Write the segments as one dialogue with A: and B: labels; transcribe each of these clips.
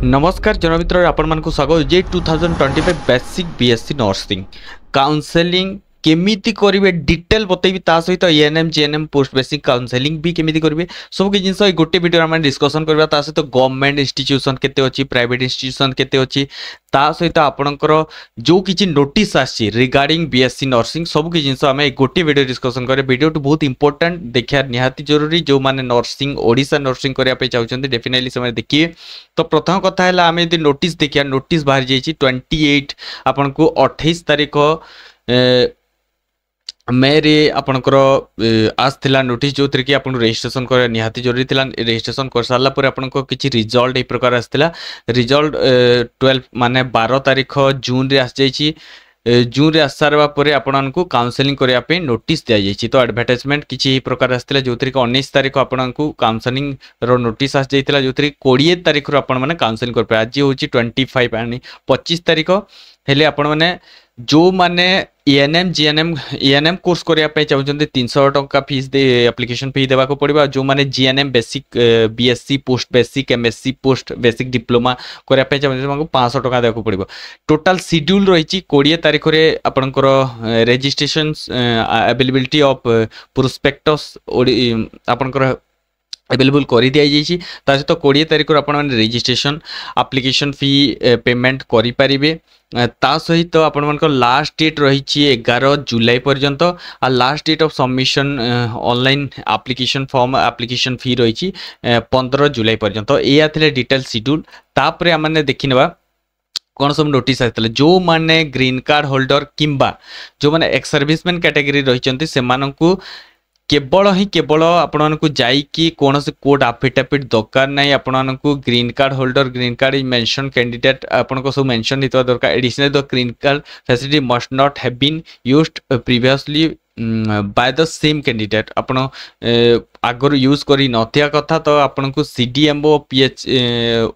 A: नमस्कार जनमित्र आपण मानक स्वागत जे 2025 बेसिक बीएससी नर्सिंग काउंसलिंग केमिति करिवे डिटेल बतैबी ता सहित ANM GNM post basic counselling भी केमिति करिवे सब कि जिंस गोटे वीडियो हम डिस्कशन करबा ता सहित गवर्नमेंट इंस्टीट्यूशन केते अछि प्राइवेट इंस्टीट्यूशन केते अछि ता सहित आपणकर जो किछि नोटिस आछि रिगार्डिंग बीएससी नर्सिंग सब कि जिंस हम गोटे वीडियो डिस्कशन करे वीडियो तो बहुत इंपोर्टेंट देखिया निहाती जरूरी जो माने नर्सिंग ओडिसा नर्सिंग करिया पे चाहउछन्ते डेफिनेटली समय देखिए। तो प्रथम कथा है आम यदि नोटिस देखिए नोटिस बाहर जाइए 28 आपन को 28 तारीख मे रे आपनकर आसला नोटिस जो थी कि आपन रजिस्ट्रेशन कर निहाती जरूरी थिला रजिस्ट्रेशन कर सारा पर आपन को किछि रिजल्ट ए प्रकार आसला रिजल्ट 12 माने 12 तारीख जून रे आस जाइछि जून रे आस सारबा परे आपन को काउंसलिंग करिया पे नोटिस दिया जाइछि। तो एडवर्टाइजमेंट किछि प्रकार आसला जो थी कि 19 तारीख आपन को काउंसलिंग रो नोटिस आस जाइतिला जो थी 20 तारीख रो आपन माने काउंसलिंग कर पे आज होछि 25 यानी 25 तारीख हेले आपन माने जो माने एएनएम जीएनएम कोर्स करिया पे चाहउछन्ते 300 टका फीस दे एप्लिकेशन फी देबा को पड़िबा जो माने GNM basic BSc post basic MSc post basic diploma करिया पे चाहउछन्ते 500 टका देबा को पड़िबो। टोटल शेड्यूल रहिछि 20 तारीख रे आपनकर रजिस्ट्रेशन अवेलेबिलिटी ऑफ प्रोस्पेक्टस आपनकर अवेलेबल कर दिया जाइए सहित 20 तारीख आपण मैंने रजिस्ट्रेशन एप्लिकेशन फी पेमेंट करें ता सहित आपण मान लास्ट डेट रही 11 जुलाई पर्यंत आ last date of submission online application form application fee रही 15 जुलाई पर्यंत या डिटेल शेड्यूल तापर आम देखने कौन सब नोटिस आसाला जो माने ग्रीन कार्ड होल्डर किंबा जो माने एक्स सर्विसमैन कैटेगरी रही से केवल आपण को जाइकी कौन से कोर्ट एफिडेविट दरकार ना आपण को green card holder green card is mention candidate आपण को सब मेंशन होता दरकार additional the green card facility must not have been used previously by the same candidate आपण आगर यूज करी नथिया कथा तो आपण को सीडीएमओ पीएच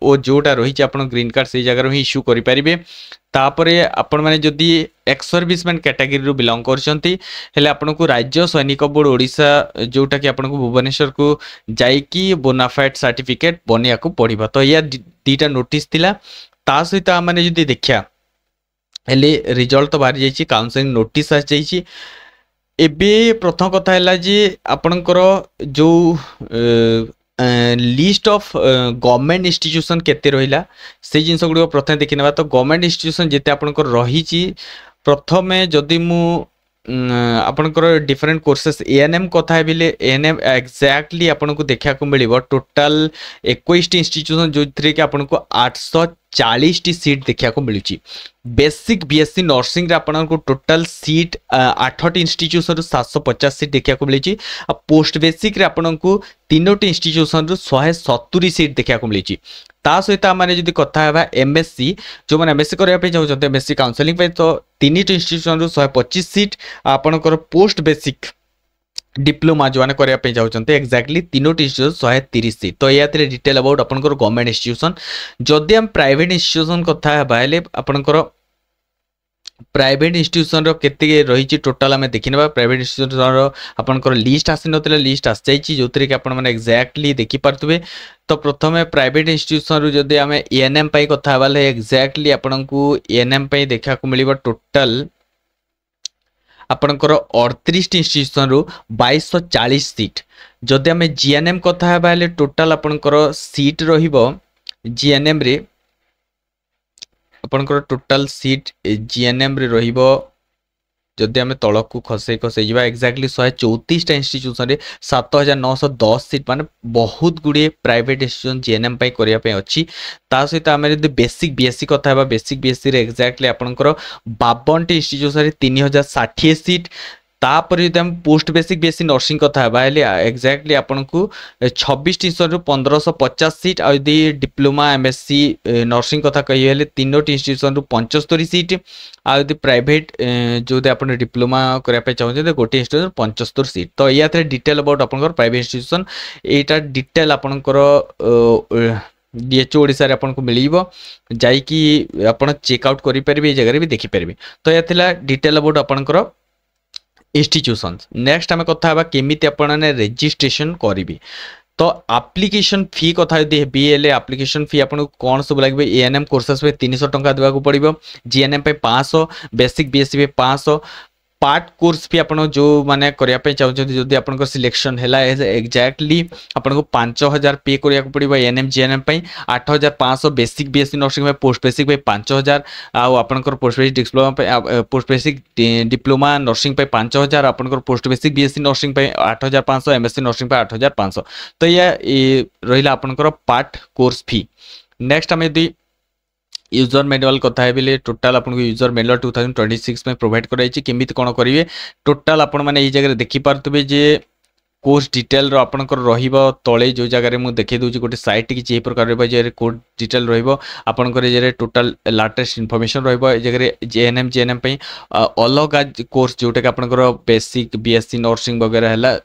A: ओ जोटा रही आपण ग्रीन कार्ड से जगह ही इश्यू करि परिबे। तापरे आपण माने जदि एक्स सर्विसमैन कैटेगरी रू बिलोंग करछंती हेले आपण को राज्य सैनिक बोर्ड ओडिशा जोटा कि आपण को भुवनेश्वर को जाइकी बोनाफाइड सर्टिफिकेट बनिया को पड़िबा। तो या दीटा नोटिस थिला ता सहित माने जदि देखिया हेले रिजल्ट तो बाहर जाइछि काउंसलिंग नोटिस आ जाइछि। एबे प्रथम कथा है जे आपणकर जो लिस्ट ऑफ गवर्नमेंट इंस्टीट्यूशन केते रहिला से जिनस गुड प्रथम देखि नेबा। तो गवर्नमेंट इंस्टीट्यूशन जेते आपणकर रहिछि प्रथमे जदि मु आपणकर डिफरेंट कोर्सेस एएनएम कथा बिले एएनएम एक्जेक्टली आपन को देखा को मिलिबो टोटल 21 इंस्टीट्यूशन जो थ्री के आपन को 840 टी सीट देखा को मिलुची। बेसिक बीएससी नर्सिंग रे आपन को टोटल सीट 8 इंस्टीट्यूशन रु 750 सीट देखा को मिलुची। आ पोस्ट बेसिक रे आपन को 3 इंस्टीट्यूशन रु 170 सीट देखा को मिलुची। ता सहित आमे जदि कथा हेबा एमएससी जो माने एमएससी करिया पे चाहउछते एमएससी काउंसलिंग पे तो 3 इंस्टीट्यूशन रु 125 सीट आपनकर पोस्ट बेसिक डिप्लोमा जो माने करिया पे चाहउछते एक्जेक्टली 3 इंस्टीट्यूशन 130 सीट। तो या डिटेल अबाउट आपनकर गवर्नमेंट इंस्टीट्यूशन जदि हम प्राइवेट इंस्टीट्यूशन कथा हेबा हेले आपनकर प्राइवेट इंस्टीट्यूशन रो केते रही टोटल आम देखने प्राइवेट इंस्टीट्यूशन रो आपनकर लिस्ट आसी नथिला लिस्ट आस जाइछि जोतरे कि आपण माने एक्जेक्टली देखि पारथुबे। तो प्रथमे प्राइवेट इंस्टीट्यूशन रो जदि आम एएनएम पई कथा हेबाले एक्जेक्टली आपण को एएनएम पई देखा को मिलिबो टोटल आपनकर 38 इंस्टीट्यूशन रो 2240 सीट। जदि आम जीएनएम कथा हेबाले टोटल आपनकर सीट रहिबो जीएनएम रे आपनकर टोटल सीट जीएनएम रे रहिबो जदि आम तलक को खसई जावा एक्जेक्टली 134 इंस्टीट्यूशन रे 7910 सीट माने बहुत गुड़े प्राइवेट इंस्टीट्यूशन जीएनएम पई करिया पे अछि। ता सहित आम जदि बेसिक बीएससी कथा हेबा बेसिक बीएससी रे एक्जेक्टली आपनकर 52 इंस्टीट्यूशन रे 3060 सीट। तापर यदि हम पोस्ट बेसिक बीएससी नर्सिंग कथा हेबा हेले एक्जेक्टली आपन को 26 इंस्टीट्यूशन रु 1550 सीट आ यदि डिप्लोमा एमएससी नर्सिंग कथा कहि हेले 3 इंस्टीट्यूशन रु 75 सीट आ यदि प्राइवेट जो दे आपन डिप्लोमा करिया पे चाहउ जे गोटे इंस्टीट्यूशन 75 सीट। तो या डिटेल अबाउट आपन प्राइवेट इंस्टीट्यूशन एटा डिटेल आपनकर डीएचओ ओडिसा रे आपन को मिलिबो जाई कि आपन चेकआउट करि परबे ए जगह भी देखि परबे। तो या थिला डिटेल अबाउट आपनकर इंस्टीट्यूशंस। नेक्स्ट आम कथा केमिति आपण रजिस्ट्रेशन करी तो एप्लिकेशन फी कथा यदि बीएलए एप्लिकेशन फी आपको कौन सब लगे एएनएम कोर्सेस पे 300 टंका देवाक पड़ो, जीएनएम पे 500, बेसिक बीएससी पे 500, पार्ट कोर्स भी आपन जो माने करिया पे चाहते जदि आपन सिलेक्शन है एक्जाक्टली आपन 5000 पे करिया पड़ो एएनएम जीएनएम पे, 8500 बेसिक बीएससी नर्सिंग पे, पोस्ट बेसिक पे 5000 आपन पोस्ट बेसिक डिप्लोमा पे, पोस्ट बेसिक डिप्लोमा नर्सिंग पे 5000, आपन पोस्ट बेसिक बीएससी नर्सिंग पे 8500, एमएससी नर्सिंग पे 8500। तो ये रहिला आपन पार्ट कोर्स फी। नेक्स्ट आम यदि यूजर मैनुअल कथा है बोले टोटाल आपको यूजर मैनुअल 2026 में प्रोवाइड कराई केमी कौन करेंगे टोटाल आपण मैंने ये जगह देखिपे जे कोर्स डिटेल आपंकर तले जो जगह मुझे देखी दूसरी गोटे सैट किसी प्रकार कोर्स डिटेल रही टोटाल लाटेस्ट इनफॉरमेशन रही जेएनएम जीएनएम अलग कोर्स जोटा कि आपंकर बेसिक बीएससी नर्सिंग वगैरह है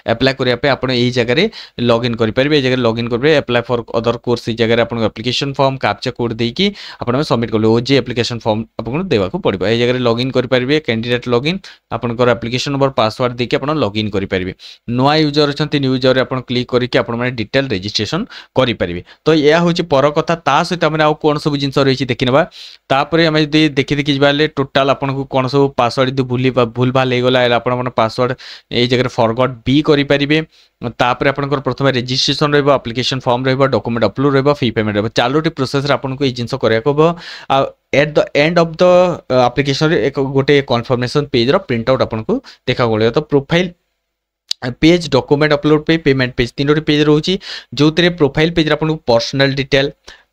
A: एप्लाय करने आप जगह लॉगिन करेंगे, जगह लॉगिन करेंगे एप्लाय फॉर अदर कोर्स जगह आप एप्लिकेशन फॉर्म कैप्चा कोड देकी आप सबमिट करेंगे, ओजे एप्लिकेशन फॉर्म आपको देवाक पड़ो, ये जगह लॉगिन करेंगे कैंडिडेट लॉगिन आपंकर एप्लिकेशन नंबर पासवर्ड देकी आप लॉगिन करेंगे। नुआ यूजर अच्छा न्यू यूजर आप क्लिक करके आपने डिटेल रजिस्ट्रेशन करेंगे। तो यह हूँ पर कथा ता सहित आम आउ कौन सब जिन रही देखी ना तापर आम जब देखी देखी जाए टोटाल आपको कौन सब पासवर्ड यदि भूल भाल हो गला आप पासवर्ड ये जगह फॉरगॉट भी करेंगे। तापर आपंकर प्रथम रजिस्ट्रेशन रहा, एप्लिकेशन फॉर्म रहा, डॉक्यूमेंट अपलोड रहा, फी पेमेंट रहा, चारोटी प्रोसेस आपको ये जिन करा at the end of the application एक गोटे कन्फर्मेशन पेज प्रिंट आउट आपको देखा पड़ेगा। तो प्रोफाइल पेज, डॉक्यूमेंट अपलोड पे, पेमेंट पेज, तीनोटी पेज रोची जो प्रोफाइल पेज आपको personal detail,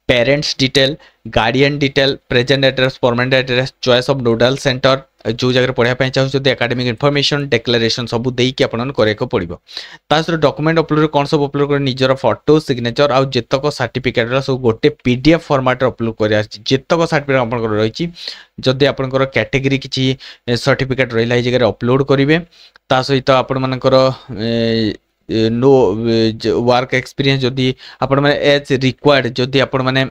A: parents detail, guardian detail, present address, permanent address, choice of nodal centre जो जगह पढ़ाई चाहते एकेडमिक इनफॉरमेशन डिक्लेरेशन सब देकी आपन करके पड़ो। तासर डॉक्यूमेंट अपलोड कौन सब अपलोड कर निजर फोटो सिग्नेचर आउ जेतक सर्टिफिकेट सब गोटे पीडीएफ फॉर्मेट अपलोड कर जेतक सर्टिफिकेट आप रही जदि आपंकर कैटेगरी किसी सर्टिफिकेट रहा जगह अपलोड करेंगे। ता सहित आपण मानकर नो वर्क एक्सपीरियंस जदि आपण माने एज रिक्वायर्ड जदि आपण माने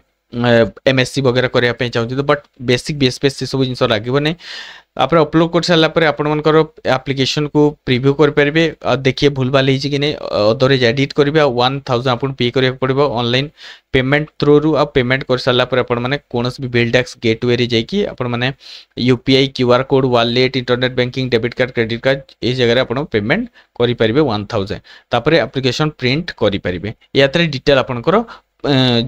A: एमएससी वगैरह करने चाहते बट बेसिक बीएसपीएस सब जिन लगे नहीं आप अपलोड कर सारापर आपर एप्लिकेशन को प्रिव्यू करेंगे देखिए भूल भाल कि नहीं अदरवाइज एडिट करेंगे 1000 आप पे करा पड़ो ऑनलाइन पेमेंट थ्रू रू पेमेंट कर सारापर आपने कौन भी बिल्डेक्स गेटवे जाकि आपने UPI QR code wallet internet banking debit card credit card ये जगह आप पेमेंट करेंगे 1000 तापर एप्लिकेशन प्रिंट करेंगे। या डिटेल आपंकर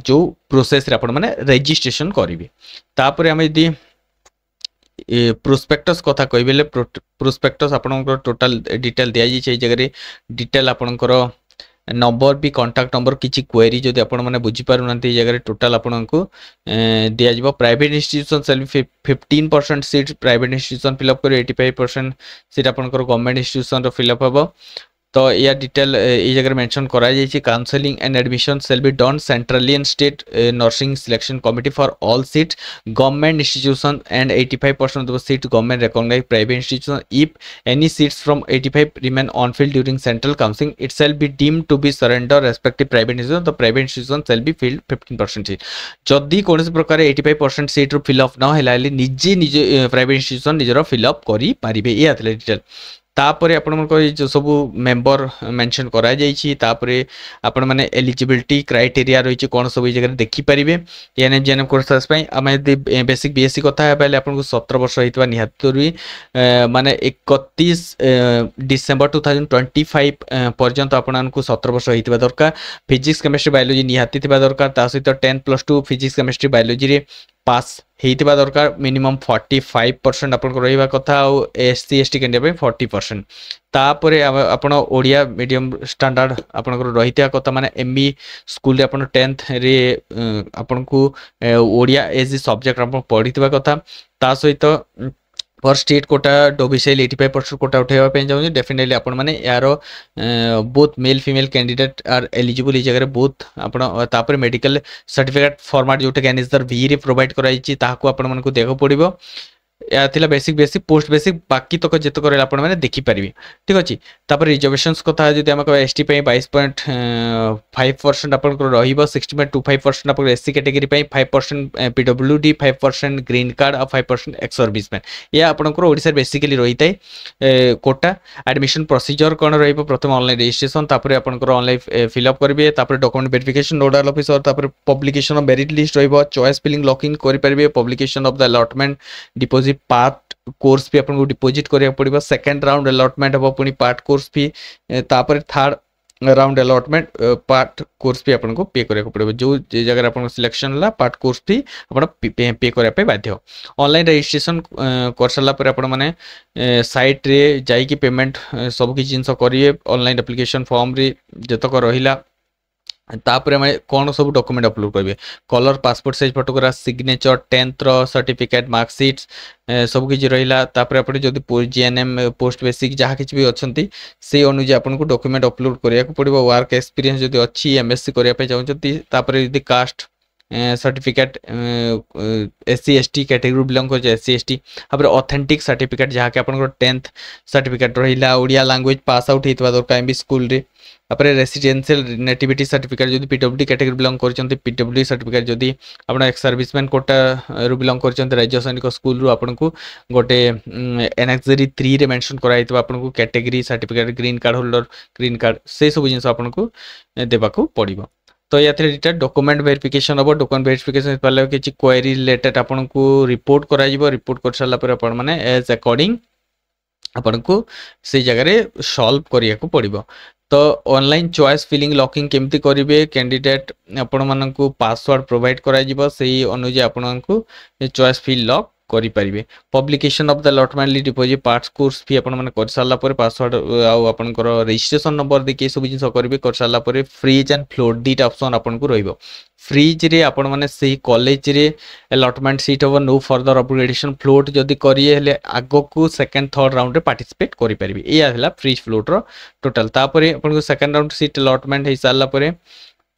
A: जो प्रोसेस आप रजिस्ट्रेशन करेंगे। तापर आम यदि प्रोस्पेक्टस कथा कह प्रोस्पेक्टस आपंकर टोटाल डिटेल दि जाए जगह डिटेल आपंकर नंबर भी कांटेक्ट नंबर किसी क्वेरी जदि आप बुझीपार ना जगह टोटाल आपको दिज्व। Private institution shall 15% seat private institution fill up कर 85% सीट आपंकर गवर्नमेंट इंस्टीट्यूशन फिलअप हम। तो यह डिटेल ये जगह मेंशन करा जाइए counselling and admission shall be done centrally and state nursing selection committee for all seats government institution and 85% of the seat government recognised private institution if any seats from 85 remain unfilled during central counselling it shall be deemed to be surrender respective private institution. तो private institution shall be filled 15% seat जदि कौन प्रकार 85% seat रू fill up न है निजे निजे private institution निजर फिलअप करेंगे। ये डिटेल तापर आपंकर जो सब मेंबर मेंशन करा जाइए तापर आपण माने एलिजिबिलिटी क्राइटेरिया रही कौन सब जगह देखिपारे एएनएम जीएनएम कोर्सेस आम बेसिक बीएससी कथा है आपको 17 वर्ष होता निहत जरूरी माने 31 डिसेम्बर 2025 पर्यंत आपको 17 वर्ष होता दरकार। फिजिक्स केमिस्ट्री बायोलॉजी निहाती दरकार सहित 10+2 फिजिक्स केमिस्ट्री बायोलॉजी पास होता दरकार मिनिमम 45% आपको रहा कथा एससी एसटी कैंडिडेट 40%। तापर आपण ओडिया मीडियम स्टैंडर्ड आपंकर रही कथा माने एमई स्कूल आप 10th रे आपन को ओडिया एज सब्जेक्ट आप पढ़ी कथा। ता सहित for state quota domicile 85% quota उठाइबा चाहिए डेफिनेटली आपण माने यार both male female candidate are eligible ये जगह बोथ आप मेडिकल सर्टिफिकेट फॉर्मेट जोटा कि एनएसआर वी रे प्रोवाइड कराई ताको आपण मानकु देखो पड़िबो। या थिला बेसिक बेसिक पोस्ट बेसिक बाकी तक जेतक रहा आपण मैंने देखिपारे ठीक अच्छे। तापर रिजर्वेशंस कथा जो आम कह एस टी 22.5% आप 60.25% आप SC category 5% PWD 5% green card और 5% एक्स सर्विसमैन या आपंकर ओडिशा बेसिकली रही है कोटा। एडमिशन प्रोसीजर कौन रथम ऑनलाइन रजिस्ट्रेशन तापर आपंकर ऑनलाइन फिलअप करेंगे डॉक्यूमेंट वेरिफिकेशन नोडाल ऑफिसर तापर पब्लिकेशन ऑफ मेरिट लिस्ट रही चॉइस फिलिंग लॉकिंग करेंगे publication of the allotment deposit part course भी आपको डिपोजिट करिया पड़िबो सेकंड राउंड अलॉटमेंट हम पुणी पार्ट कोर्स भी तापर third round allotment part course भी आपको पे करिया पड़िबो जो जगह आपन सिलेक्शन होला पार्ट कोर्स भी आपन पे करिया पे बाध्य। ऑनलाइन रजिस्ट्रेशन कर सारा पर आपन माने साइट रे जाई कि पेमेंट सब कि जिंस करिए ऑनलाइन एप्लिकेशन फॉर्म रे जतक रहिला तापर आम कौन सब डॉक्यूमेंट अपलोड करेंगे colour passport size photograph signature 10th certificate marksheet सब किसी रहा आप जो जीएनएम पोस्ट बेसिक जहाँ किसी भी अच्छा से अनुसार आपको डॉक्यूमेंट अपलोड करा पड़ो वर्क एक्सपीरियंस जो अच्छी एमएससी करने चाहते caste certificate SC ST category belong कर एससी एसटी ऑथेंटिक सर्टिफिकेट जहाँ कि आप 10th सर्टिफिकेट रहा ओडिया लैंग्वेज पास आउट होता दरकार एमबी स्कूल रे रेसिडेंशियल नेटिविटी सर्टिफिकेट जो पीडब्ल्यूडी कैटेगरी बिलोंग कर पीडब्ल्यूडी सर्टिफिकेट जदि आप एक्स सर्विसमैन कोटा रु बिलोंग कर राज्य सैनिक स्कूल रू आपको गोटे एनेक्सरी 3 रे मेंशन कराई आपको category certificate green card holder green card से सब जिन आपको देवाक पड़ो। तो या डॉक्यूमेंट वेरिफिकेशन हम डॉक्यूमेंट वेरिफिकेशन किसी क्वेरी रिलेटेड आपको रिपोर्ट रिपोर्ट कर सारा पर मैंने एज अकॉर्डिंग आपको से जगह सॉल्व करिया को पड़ो। तो ऑनलाइन चॉइस फिलिंग लॉकिंग केमती करेंगे कैंडिडेट आपण मानक पासवर्ड प्रोवाइड करा से अनुसार आपको चॉइस फिल लॉक करेंगे। Publication of the allotment deposit parts course भी आप कर सारा पासवर्ड आपर रजिस्ट्रेशन नंबर देखिए सब जिन करेंगे कर सारा फ्रीज एंड फ्लोट दीटा ऑप्शन आपको रही फ्रीज रे आपण माने से कॉलेज रे अलॉटमेंट सीट हम नो फर्दर अपग्रेडेशन फ्लोट जदि करिए आगो को सेकंड थर्ड राउंड रे पार्टिसिपेट करि परिबे या हला फ्रीज फ्लोट रो टोटल तापरे आपन सेकंड राउंड सीट अलॉटमेंट हे साला परे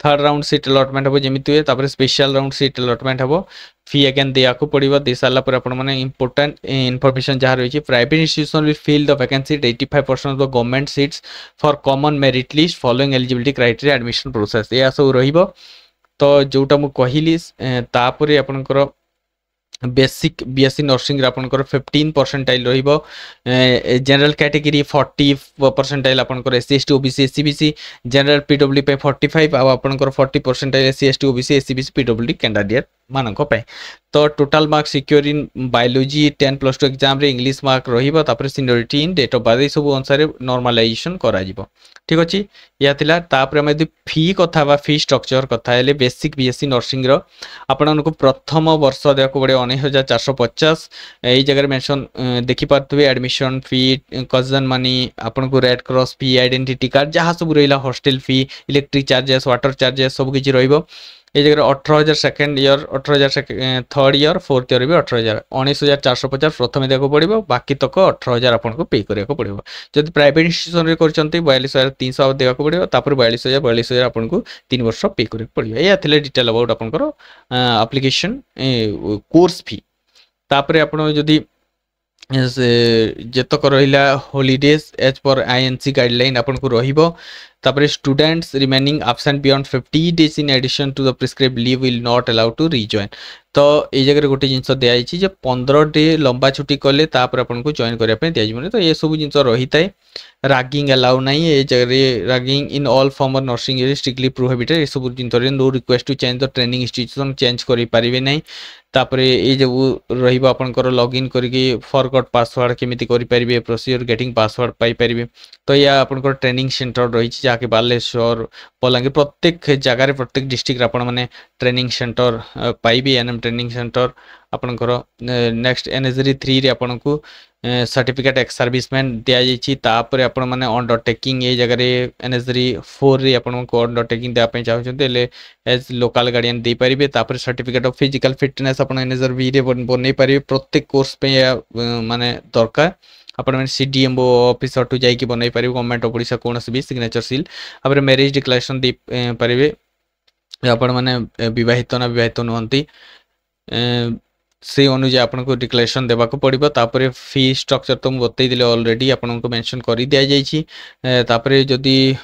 A: थर्ड राउंड सीट अलॉटमेंट हम जमिति हुए तापर स्पेशल राउंड सीट अलॉटमेंट हम फी अगेन दिया को पड़ो दे सारा पर आपण माने इंपोर्टेंट इनफॉरमेशन जहाँ रही private institution will fill the vacancy 85% of the government seats for common merit list following eligibility criteria admission process या सब रहिबो। तो जोटा मु कहली तापर आपनकर बेसिक बीएससी नर्सिंग आपनकर 15 परसेंटाइल रहिबो जनरल कैटेगरी 40 परसेंटाइल आपनकर SC ST OBC SEBC general PW पे 45 आ आपनकर 40 percentile SC ST OBC SEBC PW candidate मानक पे। तो total mark secure in biology 10+2 exam रे इंग्लिश मार्क रहिबो तापर seniority in date of birth सब अनुसार नॉर्मलाइजेशन करा जिवो ठीक अछि। या थिला तापर हम यदि फी कथा बा फी स्ट्रक्चर कथा हेले बेसिक बीएससी नर्सिंग रो आपनको प्रथम वर्ष देको पड़े 19,450 यही जगह मेंशन देखि पारथबे एडमिशन फी कजन मनी आपनको Red Cross fee identity card जहाँ सब रहिला hostel fee electric charges water charges सब किछि रहिबो ये जगह 18,000 second year 18,000 third year fourth year भी 18,000 19,450 प्रथम देखा पड़ो बाकी तक 18,000 आपको पे करने पड़ो। जब प्राइवेट इंस्टीट्यूशन रे करछंती 42,300 देवा पड़ो तापर 42,000 आपको 3 वर्ष पे करने पड़ो। या डिटेल अबाउट आपनकर एप्लिकेशन कोर्स फी तापर आपन जदि जेतक रहिला holidays as per INC guideline आपको रहिबो तापर students remaining absent beyond 50 days in addition to the prescribe leave will not allow to rejoin. तो ये जगह गोटे जिनस दिखाई 15 डे लंबा छुट्टी कले तापर आपको जॉइन करने दिज्व तो ये सब जिन रही है रैगिंग अलाउ नहीं ये जगह ragging in all form of nursing is strictly prohibited ये सब जिन no request to change the training institution change करें नहीं। तापर ये जो रपर लॉगिन करके फॉरगॉट पासवर्ड केमिति करेंगे प्रोसीजर गेटिंग पासवर्ड पाइपर। तो या आपंकर ट्रेनिंग सेंटर रही जहाँकि बालेश्वर बलांगीर प्रत्येक जगार प्रत्येक डिस्ट्रिक्ट आपण मैंने ट्रेनिंग सेंटर पाइबे एनएम ट्रेनिंग सेंटर आपंकर नेक्स्ट एनएसरी 3 रे आपको सर्टिफिकेट एक्स सर्विसमैन दि जापर आपण मैंने अंडरटेकिंग ये जगह एनएसरी 4 रे आपको अंडरटेकिंग देवाई चाहते एज लोकल गार्डियन दे पारे तापर सर्टिफिकेट ऑफ फिजिकल फिटनेस आप एनएसरी रे बन पारे प्रत्येक कोर्स पे माने दरकार आपण सीडीएमओ ऑफिसर टू जाइए बनई पारे गवर्नमेंट ऑफ ओडिशा कौन भी सिग्नेचर सील आप मैरिज डिक्लेरेशन दे पारे आपण मैंने विवाहित ना विवाहित नुहति से अनुसार आपको डिक्लेरेशन देवाक पड़ो। तापर फी स्ट्रक्चर तो मुझे बतईदे अलरेडी आपको मेंशन कर दिया जापर जदि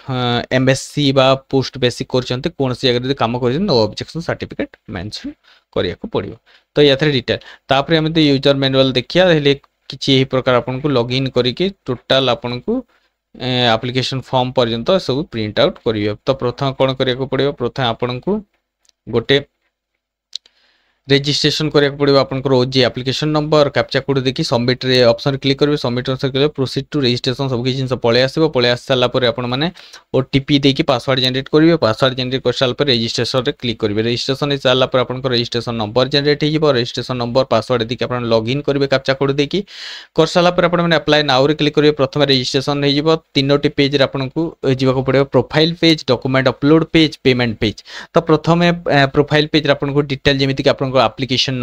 A: एमएससी बा पोस्ट बेसिक कर कौन जगह कम कर नो ऑब्जेक्शन सर्टिफिकेट मेंशन करिया को पड़ो। तो या डिटेल तापर आम यूजर मैनुअल देखिया किसी प्रकार आपको लॉगिन करके टोटाल आपको एप्लिकेशन फॉर्म पर्यंत सब प्रिंट आउट करियो। तो प्रथम कौन करिया पड़ो, प्रथम आपको गोटे रेजिस्ट्रेशन करिया पड़ो। आपनकर ओजी एप्लिकेशन नंबर कैप्चा कोड देखि सबमिट रे ऑप्शन क्लिक करिवे। Submit option click proceed to registration सब किछि पळे आसीबो। पळे आस साला परे आपण माने ओटीपी देकी पासवर्ड जनरेट करिवे। पासवर्ड जनरेट कर साल पर रजिस्ट्रेशन रे क्लिक करिवे। रजिस्ट्रेशन हे साला पर आपनकर रजिस्ट्रेशन नंबर जनरेट हे जिवो। रजिस्ट्रेशन नंबर पासवर्ड देकी आपण लॉगिन करिवे कैप्चा कोड देकी कर साला पर आपण माने अप्लाई नाउ रे क्लिक करिवे। प्रथम रजिस्ट्रेशन हे जिवो। तीनोटी पेज रे आपनकु जिवाको पड़िबो profile page, document upload page, payment page. तो प्रथम प्रोफाइल पेज रे आपनकु डिटेल जेमिति कि आपन एप्लिकेशन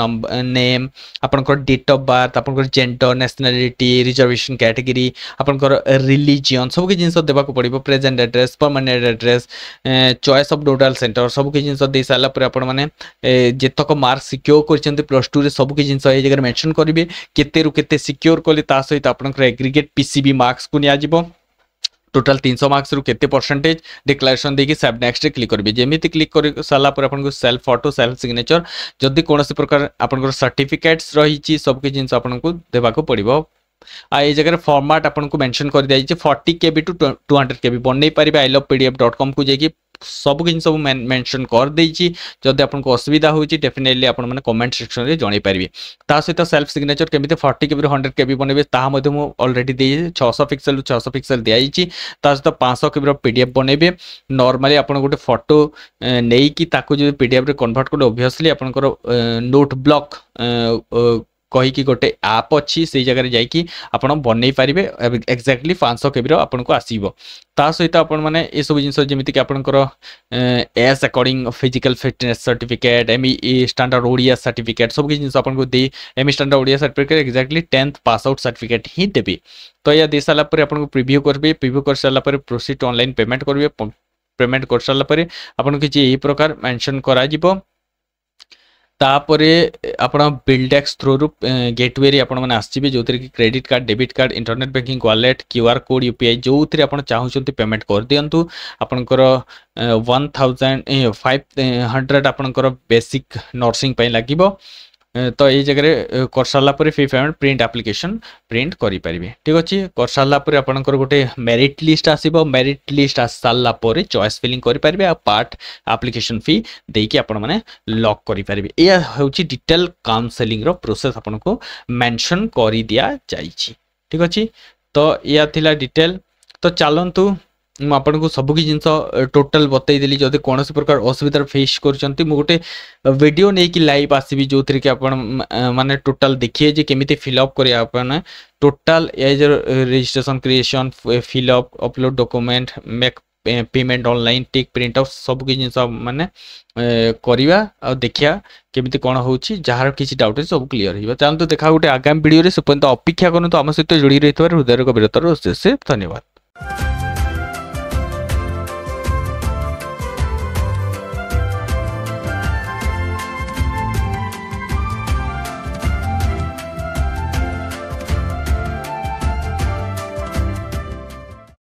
A: नेम, आपनकर डेट ऑफ बर्थ, आपनकर जेंडर, नेशनलिटी, रिजर्वेशन कैटेगरी, आपनकर रिलीजियन सब के जिंस देबा को पड़िबो। Present address, permanent address, choice of nodal centre सब के जिंस दे साला पर आपण माने जेतक मार्क सिक्योर करचंते प्लस 2 रे सब के जिंस ए जगह मेंशन करिवे। केते रु केते सिक्योर कले ता सहित आपनकर एग्रीगेट पीसीबी मार्क्स को निया जिवो। टोटाल 300 मार्क्स रु केते परसेंटेज डिक्लेरेशन देकी सेव नेक्स्ट क्लिक करिवे। जेमिति क्लिक कर साला पर आपन को सेल्फ फोटो, सेल्फ सिग्नेचर, जदि कोनोसी प्रकार आपन को सर्टिफिकेट्स रहिछि सब के जिंस आपन को देबा को पड़िबो। आ ए जगह फॉर्मेट आपन को मेंशन कर दिया जाय 40 केबी टू 200 केबी बनै परिबे। ilovepdf.com को जेकी सब जिन सब मेंशन कर देछि। जदि आपन को असुविधा होछि डेफिनेटली आपन माने कमेंट सेक्शन रे जणाई परिबे। ता सहित सेल्फ सिग्नेचर केमिते 40 केबी 100 केबी बनेबे ता मध्ये मु ऑलरेडी दे 600 पिक्सल 600 पिक्सल दिया जाइछि। ता सहित 500 केबी पीडीएफ बनेबे। नॉर्मली आपन गोटे फोटो नेई कि ताको जो पीडीएफ रे कन्वर्ट कर ऑब्वियसली आपन को नोट ब्लॉक कही कि गोटे आप अच्छी से जगह जाकि आप बनई पारे एक्जाक्टली 500 केबी आपको आसो। ता सहित आपण मैंने ये सब जिन जमीक कि आपंकर age according physical fitness certificate, ME standard Odia certificate सब जिन आपको दे। ME standard Odia certificate exactly 10th pass out certificate ही देवी। तो यह दे सारा आपको प्रिव्यू करेंगे। प्रिव्यू कर सारापर प्रोसीड ऑनलाइन पेमेंट करेंगे। पेमेंट कर सारापर आपको किसी यही प्रकार मेंशन करा जिवो। तापरे आपण बिल्डेक्स थ्रू रु गेटवे रे आपण माने आसीबे जो कि credit card, debit card, internet banking, wallet, QR code, UPI जो थी आपण चाहउछंती पेमेंट कर दियंतु। आपनकर 1500 आपनकर बेसिक नर्सिंग पय लागिबो। तो ये जगह कर सारा fee payment print application print करि परिबे। ठीक अछि। कर सारा आपनकर गोटे मेरिट लिस्ट आसीबो। मेरिट लिस्ट आस सारा चॉइस फिलिंग करि परिबे। आ पार्ट एप्लिकेशन फी देकी आपण माने लॉक करि परिबे। या होछि डिटेल काउंसलिंग रो प्रोसेस आपनको मेंशन करि दिया जाइछि। ठीक अछि। तो या थिला डिटेल। तो चलंतु आपको सब कि जिनस टोटाल बतईदेली। जदि कौन प्रकार असुविधा फेस कर गोटे वीडियो नहीं कि लाइव आसबि जो थी कि माने टोटाल देखिए जे केमिति फिलअप करें total as registration, creation, fill up, upload document, make payment online, take print out सब कि जिनस माने करवा आ देखिया केमिति कौन होछि। जार किसी डाउट है सब क्लियर हो। चलते देखा गोटे आगामी वीडियो से पर्यंत अपेक्षा करते आम सहित जोड़ी रही हृदय गभीरतार धन्यवाद।